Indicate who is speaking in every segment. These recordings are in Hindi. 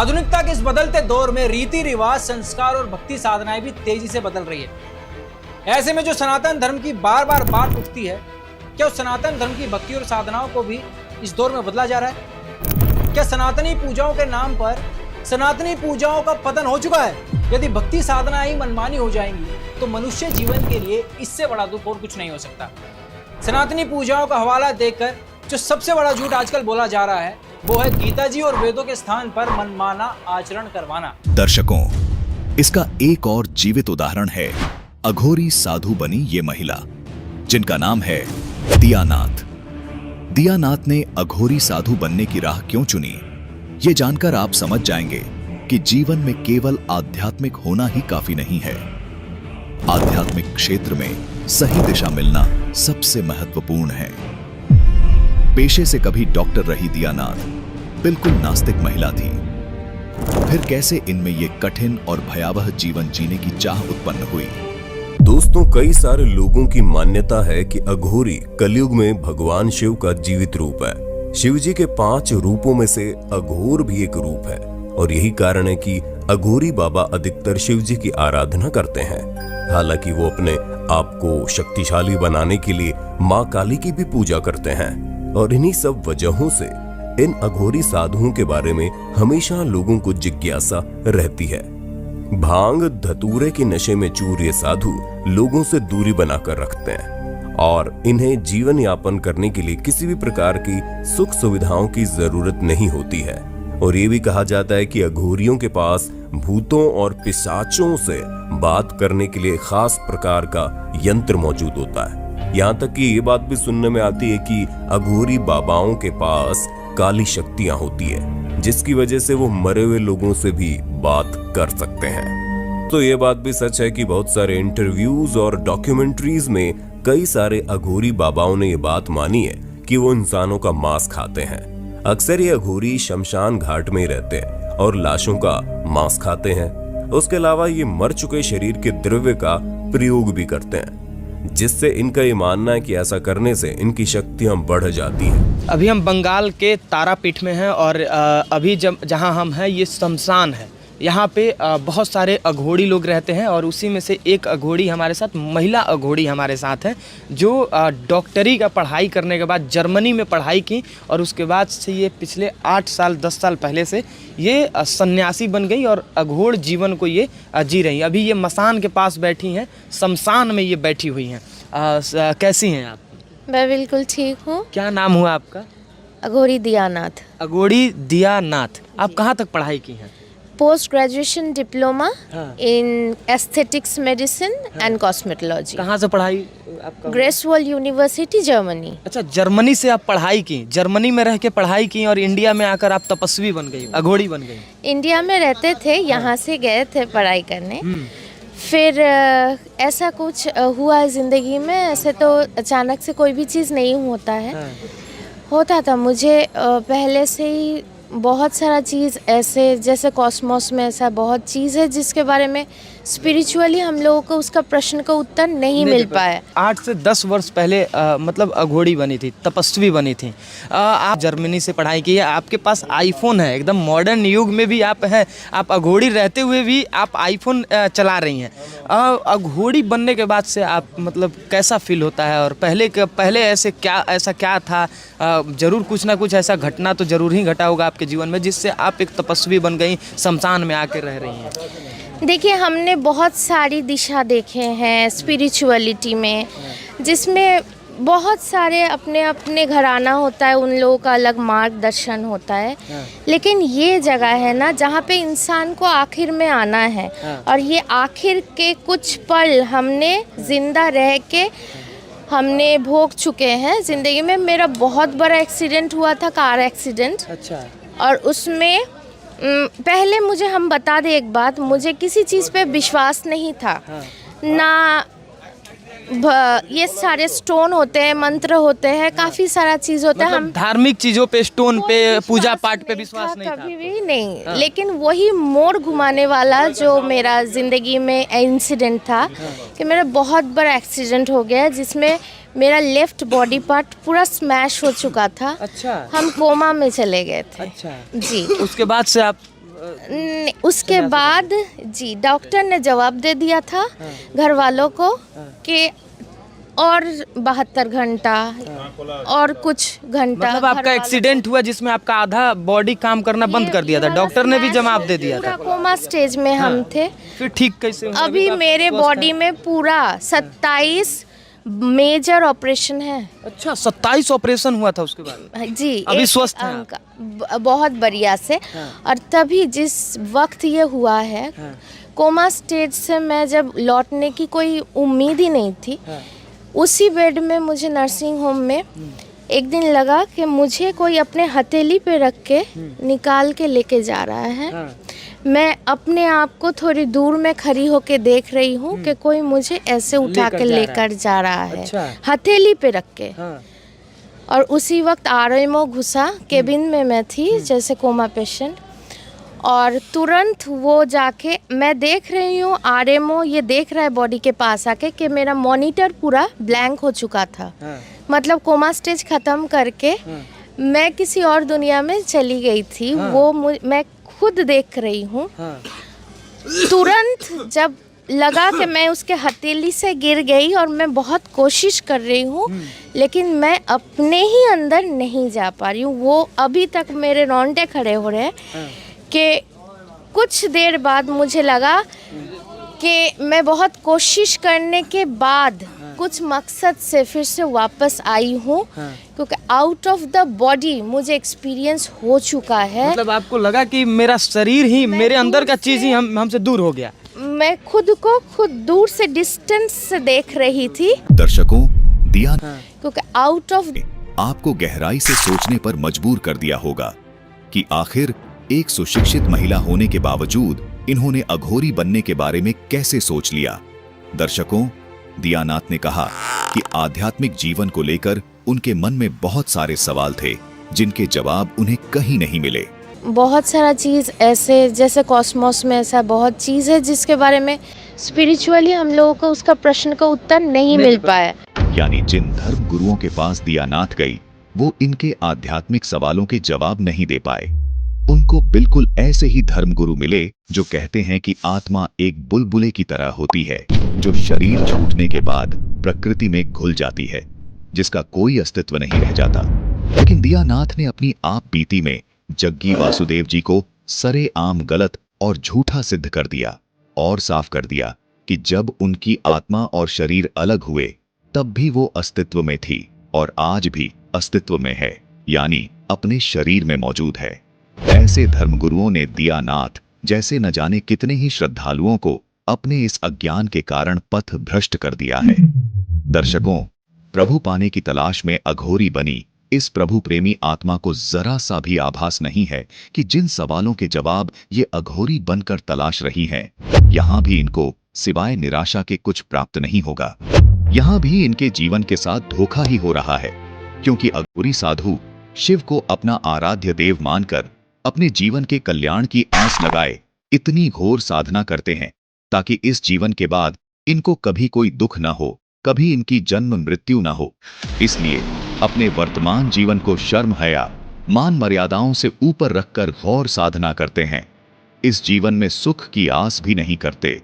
Speaker 1: आधुनिकता के इस बदलते दौर में रीति रिवाज, संस्कार और भक्ति साधनाएं भी तेजी से बदल रही है। ऐसे में जो सनातन धर्म की बार बार बात उठती है, क्या उस सनातन धर्म की भक्ति और साधनाओं को भी इस दौर में बदला जा रहा है? क्या सनातनी पूजाओं के नाम पर सनातनी पूजाओं का पतन हो चुका है? यदि भक्ति साधनाएं ही मनमानी हो जाएंगी तो मनुष्य जीवन के लिए इससे बड़ा दुख और कुछ नहीं हो सकता। सनातनी पूजाओं का हवाला देकर जो सबसे बड़ा झूठ आजकल बोला जा रहा है वो है गीता जी और वेदों के स्थान पर मनमाना आचरण करवाना।
Speaker 2: दर्शकों, इसका एक और जीवित उदाहरण है अघोरी साधु बनी ये महिला, जिनका नाम है दियानाथ। दियानाथ ने अघोरी साधु बनने की राह क्यों चुनी, ये जानकर आप समझ जाएंगे कि जीवन में केवल आध्यात्मिक होना ही काफी नहीं है। आध्यात्मिक क्षेत्र में सही दिशा मिलना सबसे महत्वपूर्ण है। पेशे से कभी डॉक्टर रही दियानाथ बिल्कुल नास्तिक महिला थी। फिर कैसे इनमें ये कठिन और भयावह जीवन जीने की चाह उत्पन्न हुई?
Speaker 3: दोस्तों, कई सारे लोगों की मान्यता है कि अघोरी कलयुग में भगवान शिव का जीवित रूप है। शिव जी के 5 रूपों में से अघोर भी एक रूप है और यही कारण है कि अघोरी बाबा अधिकतर शिव जी की आराधना करते हैं। हालांकि वो अपने आप को शक्तिशाली बनाने के लिए माँ काली की भी पूजा करते हैं और इन्हीं सब वजहों से इन अघोरी साधुओं के बारे में हमेशा लोगों को जिज्ञासा रहती है। भांग धतूरे के नशे में चूर ये साधु लोगों से दूरी बनाकर रखते हैं और इन्हें जीवन यापन करने के लिए किसी भी प्रकार की सुख सुविधाओं की जरूरत नहीं होती है। और ये भी कहा जाता है कि अघोरियों के पास भूतों और पिशाचों से बात करने के लिए खास प्रकार का यंत्र मौजूद होता है। यहाँ तक कि ये बात भी सुनने में आती है कि अघोरी बाबाओं के पास काली शक्तियां होती है, जिसकी वजह से वो मरे हुए लोगों से भी बात कर सकते हैं। तो ये बात भी सच है कि बहुत सारे इंटरव्यूज और डॉक्यूमेंट्रीज में कई सारे अघोरी बाबाओं ने ये बात मानी है कि वो इंसानों का मांस खाते हैं। अक्सर ये अघोरी शमशान घाट में ही रहते हैं और लाशों का मांस खाते हैं। उसके अलावा ये मर चुके शरीर के द्रव्य का प्रयोग भी करते हैं, जिससे इनका ये मानना है कि ऐसा करने से इनकी शक्तियां बढ़ जाती हैं।
Speaker 4: अभी हम बंगाल के तारापीठ में हैं और अभी जहाँ हम हैं ये शमशान है। यहाँ पे बहुत सारे अघोरी लोग रहते हैं और उसी में से एक अघोरी हमारे साथ, महिला अघोरी हमारे साथ है, जो डॉक्टरी का पढ़ाई करने के बाद जर्मनी में पढ़ाई की और उसके बाद से ये पिछले 8 साल 10 साल पहले से ये सन्यासी बन गई और अघोर जीवन को ये जी रही। अभी ये मसान के पास बैठी हैं, शमशान में ये बैठी हुई हैं। कैसी हैं आप?
Speaker 5: मैं बिल्कुल ठीक हूँ।
Speaker 4: क्या नाम हुआ आपका?
Speaker 5: अघोरी दियानाथ।
Speaker 4: अघोरी दियानाथ। आप कहाँ तक पढ़ाई की हैं?
Speaker 5: Post graduation diploma in aesthetics medicine and cosmetology.
Speaker 4: कहाँ से पढ़ाई आपका?
Speaker 5: ग्रेसवॉल यूनिवर्सिटी, जर्मनी।
Speaker 4: अच्छा, जर्मनी से आप पढ़ाई की, जर्मनी में रह के पढ़ाई की और इंडिया में आकर आप तपस्वी बन गई, अघोरी बन गई।
Speaker 5: इंडिया में रहते थे, यहाँ से गए थे पढ़ाई करने। फिर ऐसा कुछ हुआ ज़िंदगी में। ऐसे तो अचानक से कोई भी चीज़ नहीं होता है। होता था मुझे पहले से ही बहुत सारा चीज़, ऐसे जैसे कॉस्मोस में ऐसा बहुत चीज़ है जिसके बारे में स्पिरिचुअली हम लोगों को उसका प्रश्न का उत्तर नहीं मिल पाया।
Speaker 4: 8 से 10 वर्ष पहले मतलब अघोरी बनी थी, तपस्वी बनी थी। आप जर्मनी से पढ़ाई की है, आपके पास आईफोन है, एकदम मॉडर्न युग में भी आप हैं, आप अघोरी रहते हुए भी आप आईफोन चला रही हैं। अघोरी बनने के बाद से आप मतलब कैसा फील होता है? और पहले ऐसा क्या था? जरूर कुछ ना कुछ ऐसा घटना तो जरूर ही घटा होगा आपके जीवन में जिससे आप एक तपस्वी बन गई, शमशान में आके रह रही हैं।
Speaker 5: देखिए, हमने बहुत सारी दिशा देखे हैं स्पिरिचुअलिटी में, जिसमें बहुत सारे अपने अपने घराना होता है, उन लोगों का अलग मार्गदर्शन होता है। लेकिन ये जगह है ना जहाँ पे इंसान को आखिर में आना है और ये आखिर के कुछ पल हमने जिंदा रह के हमने भोग चुके हैं ज़िंदगी में। मेरा बहुत बड़ा एक्सीडेंट हुआ था, कार एक्सीडेंट।
Speaker 4: अच्छा।
Speaker 5: और उसमें पहले मुझे हम बता दें एक बात, मुझे किसी चीज़ पे विश्वास नहीं था। ना ये सारे स्टोन होते हैं, मंत्र होते हैं, काफ़ी सारा चीज़ होता है।
Speaker 4: मतलब
Speaker 5: हम
Speaker 4: धार्मिक चीज़ों पे, स्टोन पे, पूजा पाठ पे विश्वास नहीं था?
Speaker 5: कभी भी नहीं। लेकिन वही मोड़ घुमाने वाला जो मेरा ज़िंदगी में इंसिडेंट था कि मेरा बहुत बड़ा एक्सीडेंट हो गया जिसमें मेरा लेफ्ट बॉडी पार्ट पूरा स्मैश हो चुका था।
Speaker 4: अच्छा।
Speaker 5: हम कोमा में चले गए थे।
Speaker 4: अच्छा
Speaker 5: जी।
Speaker 4: उसके बाद से आप
Speaker 5: उसके बाद जी डॉक्टर ने जवाब दे दिया था घर वालों को कि और 72 घंटा और कुछ घंटा।
Speaker 4: मतलब आपका एक्सीडेंट हुआ जिसमें आपका आधा बॉडी काम करना बंद कर दिया था, डॉक्टर ने भी जवाब दे दिया था।
Speaker 5: कोमा स्टेज में हम थे।
Speaker 4: फिर ठीक कैसे हुआ?
Speaker 5: अभी मेरे बॉडी में पूरा 27 मेजर ऑपरेशन है।
Speaker 4: अच्छा, 27 ऑपरेशन हुआ था उसके बाद?
Speaker 5: जी
Speaker 4: अभी स्वस्थ हैं आप?
Speaker 5: बहुत बढ़िया से। और तभी जिस वक्त ये हुआ है कोमा स्टेज से मैं जब लौटने की कोई उम्मीद ही नहीं थी, उसी बेड में मुझे नर्सिंग होम में एक दिन लगा कि मुझे कोई अपने हथेली पे रख के निकाल के लेके जा रहा है। मैं अपने आप को थोड़ी दूर में खड़ी होके देख रही हूँ कि कोई मुझे ऐसे उठा के लेकर जा रहा है।
Speaker 4: अच्छा।
Speaker 5: हथेली पे रख के। और उसी वक्त आरएमओ घुसा, केबिन में मैं थी जैसे कोमा पेशेंट, और तुरंत वो जाके मैं देख रही हूँ आरएमओ ये देख रहा है बॉडी के पास आके कि मेरा मॉनिटर पूरा ब्लैंक हो चुका था। मतलब कोमा स्टेज ख़त्म करके मैं किसी और दुनिया में चली गई थी। वो मैं खुद देख रही हूँ। तुरंत जब लगा कि मैं उसके हथेली से गिर गई और मैं बहुत कोशिश कर रही हूँ लेकिन मैं अपने ही अंदर नहीं जा पा रही हूँ। वो अभी तक मेरे रोंगटे खड़े हो रहे हैं कि कुछ देर बाद मुझे लगा कि मैं बहुत कोशिश करने के बाद कुछ मकसद से फिर से वापस आई हूँ क्योंकि आउट ऑफ द बॉडी मुझे एक्सपीरियंस हो चुका है।
Speaker 4: मतलब आपको लगा कि मेरा शरीर ही, मेरे अंदर का चीज़ ही हमसे दूर हो गया?
Speaker 5: मैं खुद को खुद दूर से डिस्टेंस से देख रही थी।
Speaker 2: दर्शकों, दिया
Speaker 5: क्योंकि आउट ऑफ
Speaker 2: आपको गहराई से सोचने पर मजबूर कर दिया होगा कि आखिर एक सुशिक्षित महिला होने के बावजूद इन्होंने अघोरी बनने के बारे में कैसे सोच लिया। दर्शकों, दियानाथ ने कहा कि आध्यात्मिक जीवन को लेकर उनके मन में बहुत सारे सवाल थे जिनके जवाब उन्हें कहीं नहीं मिले।
Speaker 5: बहुत सारा चीज़ ऐसे जैसे कॉस्मोस में ऐसा बहुत चीज़ है जिसके बारे में स्पिरिचुअली हम लोगों को उसका प्रश्न का उत्तर नहीं मिल पाया।
Speaker 2: यानी जिन धर्म गुरुओं के पास दियानाथ गई वो इनके आध्यात्मिक सवालों के जवाब नहीं दे पाए। उनको बिल्कुल ऐसे ही धर्मगुरु मिले जो कहते हैं कि आत्मा एक बुलबुले की तरह होती है जो शरीर छूटने के बाद प्रकृति में घुल जाती है, जिसका कोई अस्तित्व नहीं रह जाता। लेकिन दियानाथ ने अपनी आप बीती में जग्गी वासुदेव जी को सरेआम गलत और झूठा सिद्ध कर दिया और साफ कर दिया कि जब उनकी आत्मा और शरीर अलग हुए तब भी वो अस्तित्व में थी और आज भी अस्तित्व में है, यानी अपने शरीर में मौजूद है। ऐसे धर्मगुरुओं ने दियानाथ जैसे न जाने कितने ही श्रद्धालुओं को अपने इस अज्ञान के कारण पथ भ्रष्ट कर दिया है। दर्शकों, प्रभु पाने की तलाश में अघोरी बनी इस प्रभु प्रेमी आत्मा को जरा सा भी आभास नहीं है कि जिन सवालों के जवाब ये अघोरी बनकर तलाश रही हैं, यहाँ भी इनको सिवाय निराशा के कुछ प्राप्त नहीं होगा। यहाँ भी इनके जीवन के साथ धोखा ही हो रहा है, क्योंकि अघोरी साधु शिव को अपना आराध्य देव मानकर अपने जीवन के कल्याण की आस लगाए इतनी घोर साधना करते हैं ताकि इस जीवन के बाद इनको कभी कोई दुख न हो, कभी इनकी जन्म मृत्यु न हो। इसलिए अपने वर्तमान जीवन को शर्म हया, मान मर्यादाओं से ऊपर रखकर घोर साधना करते हैं। इस जीवन में सुख की आस भी नहीं करते,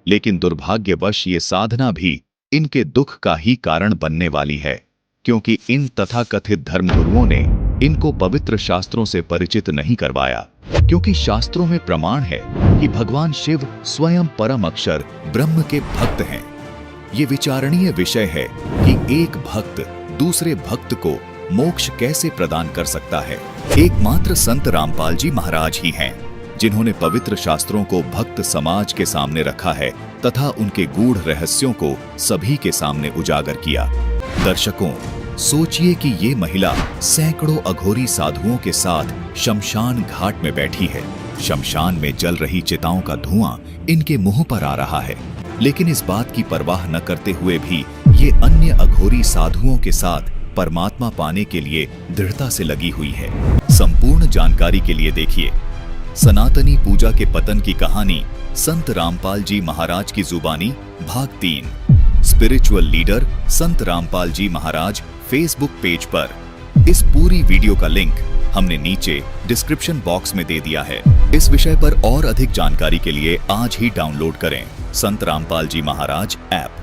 Speaker 2: लेकिन दुर्भाग्यवश ये साधना भी इनके दुख का ही कारण बनने वाली है, क्योंकि इन तथाकथित धर्मगुरुओं ने इनको पवित्र शास्त्रों से परिचित नहीं करवाया। क्योंकि शास्त्रों में प्रमाण है कि भगवान शिव स्वयं परम अक्षर ब्रह्म के भक्त हैं। ये विचारणीय विषय है कि एक भक्त दूसरे भक्त को मोक्ष कैसे प्रदान कर सकता है। एकमात्र संत रामपाल जी महाराज ही हैं जिन्होंने पवित्र शास्त्रों को भक्त समाज के सामने रखा है तथा उनके गूढ़ रहस्यों को सभी के सामने उजागर किया। दर्शकों, सोचिए कि ये महिला सैकड़ों अघोरी साधुओं के साथ शमशान घाट में बैठी है। शमशान में जल रही चिताओं का धुआं इनके मुंह पर आ रहा है, लेकिन इस बात की परवाह न करते हुए भी ये अन्य अघोरी साधुओं के साथ परमात्मा पाने के लिए दृढ़ता से लगी हुई है। संपूर्ण जानकारी के लिए देखिए सनातनी पूजा के पतन की कहानी संत रामपाल जी महाराज की जुबानी भाग 3। स्पिरिचुअल लीडर संत रामपाल जी महाराज फेसबुक पेज पर। इस पूरी वीडियो का लिंक हमने नीचे डिस्क्रिप्शन बॉक्स में दे दिया है। इस विषय पर और अधिक जानकारी के लिए आज ही डाउनलोड करें संत रामपाल जी महाराज ऐप।